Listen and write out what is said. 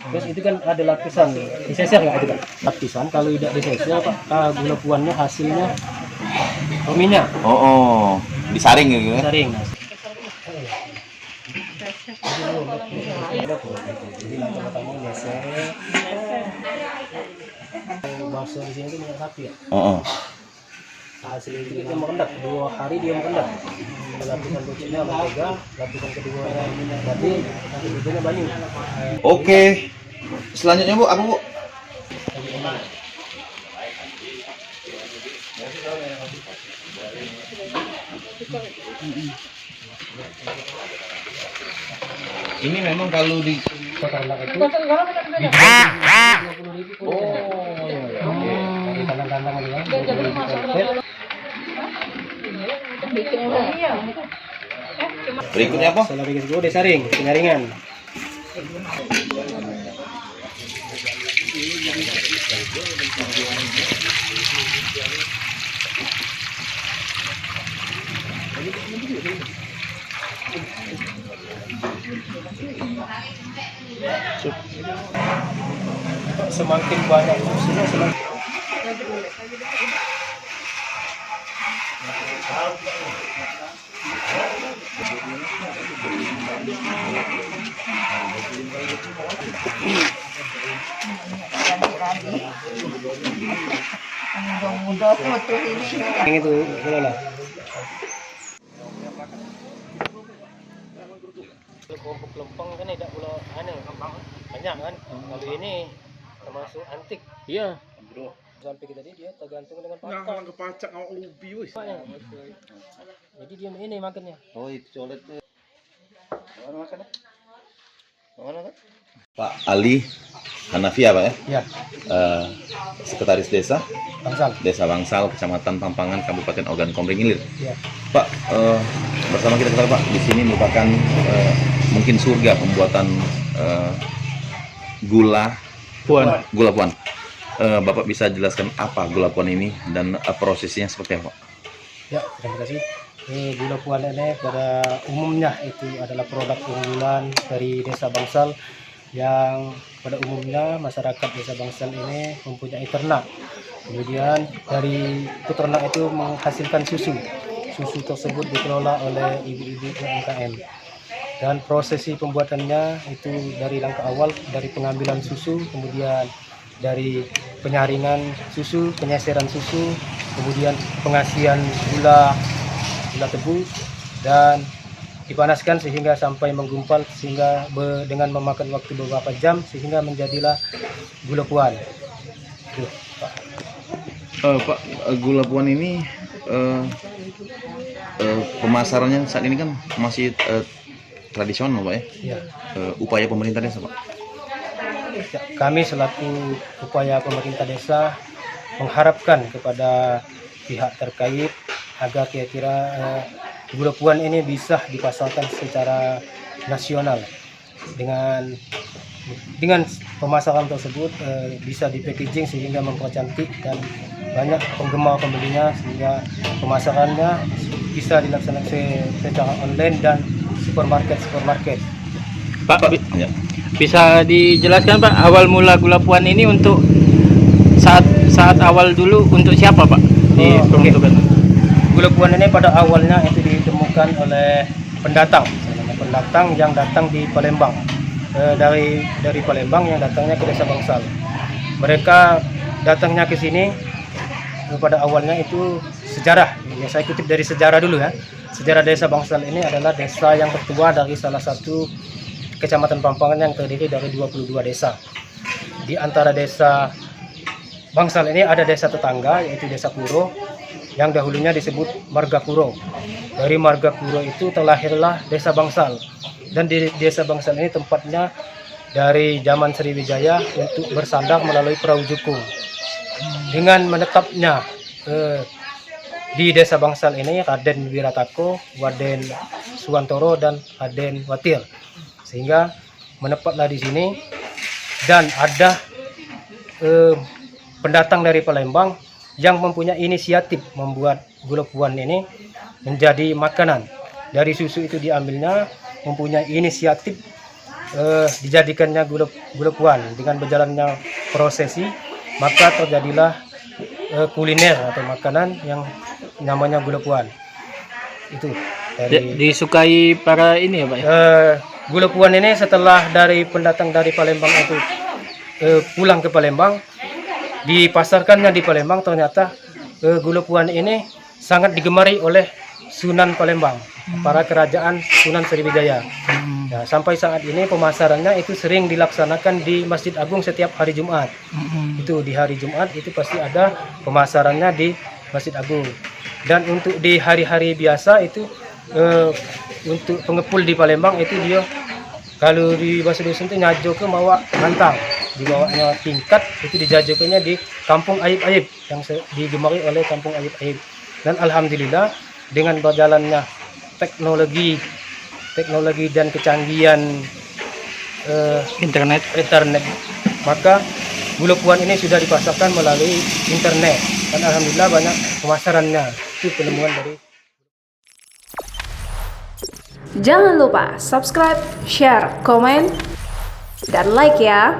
Terus itu kan ada lapisan, diseser nggak itu kan? Lapisan kalau tidak diseser Pak, gula puannya hasilnya minyak. Oh, disaring gitu ya? Disaring. Jadi langkah pertama geser. Bakso di sini itu minyak sapi ya. Hasil itu dia merendah, 2 hari dia merendah. Lapisan berikutnya mentega, lapisan kedua minyak berarti nanti berikutnya banyu. Oke. Selanjutnya Bu, apa Bu? Ini memang kalau di Peternak itu oh, oke. Dari kandang-kandang itu kan, 20 berikutnya apa? setelah bikin dulu disaring, penyaringan. Semakin banyak fungsinya semakin muda tuh ini. yang itu boleh lah. Kelompok lempeng kan tidak pula banyak kan. Kalau ini termasuk antik. Iya. Sampai kita dia tergantung dengan pakan. Kalau kepacak awak lubi wis. Jadi dia ini makannya. Oh, itu colet. Mana makan? Mana kan? Pak Ali Hanafia Pak ya? Iya. Sekretaris Desa Bangsal. Desa Bangsal, Kecamatan Pampangan, Kabupaten Ogan Komering Ilir. Iya. Pak, bersama kita ketahui Pak, di sini merupakan mungkin surga pembuatan gula puan. Bapak bisa jelaskan apa gula puan ini dan prosesnya seperti apa? Ya, terima kasih. Gula puan ini pada umumnya itu adalah produk unggulan dari Desa Bangsal yang pada umumnya masyarakat Desa Bangsal ini mempunyai ternak. Kemudian dari peternak itu menghasilkan susu. Susu tersebut dikelola oleh ibu-ibu UMKM. Dan prosesi pembuatannya itu dari langkah awal, dari pengambilan susu, kemudian dari penyaringan susu, penyeseran susu, kemudian pengasihan gula tebu dan dipanaskan sehingga sampai menggumpal sehingga dengan memakan waktu beberapa jam sehingga menjadilah gula puan. Tuh, Pak. Pak, gula puan ini pemasarannya saat ini kan masih tradisional Pak ya? Ya. Upaya pemerintah desa Pak? Ya, kami selaku upaya pemerintah desa mengharapkan kepada pihak terkait agar kira-kira gula puan ini bisa dipasarkan secara nasional dengan pemasaran tersebut bisa di packaging sehingga mempercantik dan banyak penggemar pembelinya sehingga pemasarannya bisa dilaksanakan secara online dan supermarket. Pak, Ya. bisa dijelaskan Pak awal mula gula puan ini untuk saat awal dulu untuk siapa Pak? Diperuntukkan. Gula puan ini pada awalnya itu ditemukan oleh pendatang yang datang di Palembang, dari Palembang yang datangnya ke Desa Bangsal. Mereka datangnya ke sini pada awalnya itu sejarah. Ya, saya kutip dari sejarah dulu ya. Sejarah desa Bangsal ini adalah desa yang tertua dari salah satu kecamatan Pampangan yang terdiri dari 22 desa. Di antara desa Bangsal ini ada desa tetangga yaitu desa Kuro yang dahulunya disebut Marga Kuro. Dari Marga Kuro itu terlahirlah desa Bangsal. Dan di desa Bangsal ini tempatnya dari zaman Sriwijaya untuk bersandar melalui perahu jukung. Dengan menetapnya di desa Bangsal ini Raden Wiratako, Waden Suwantoro dan Raden Watir, sehingga menetaplah di sini. Dan ada pendatang dari Palembang yang mempunyai inisiatif membuat gula puan ini menjadi makanan. Dari susu itu diambilnya, mempunyai inisiatif dijadikannya gula puan. Dengan berjalannya prosesi, maka terjadilah kuliner atau makanan yang namanya gula puan. Itu Disukai para ini ya Pak ya? Gula puan ini setelah dari pendatang dari Palembang itu pulang ke Palembang, dipasarkannya di Palembang, ternyata gula puan ini sangat digemari oleh Sunan Palembang, para kerajaan Sunan Sriwijaya. Nah, sampai saat ini pemasarannya itu sering dilaksanakan di Masjid Agung setiap hari Jumat. Itu di hari Jumat itu pasti ada pemasarannya di Masjid Agung. Dan untuk di hari-hari biasa itu untuk pengepul di Palembang itu dia kalau di bahasa dusun itu nyajo ke bawa mantang, dibawanya tingkat itu dijajokannya di Kampung Ayib-Ayib yang digemari oleh Kampung Ayib-Ayib. Dan alhamdulillah dengan berjalannya teknologi dan kecanggihan Internet. maka gula puan ini sudah dipasarkan melalui internet dan alhamdulillah banyak pemasarannya. Itu penemuan dari. Jangan lupa subscribe, share, komen, dan like ya.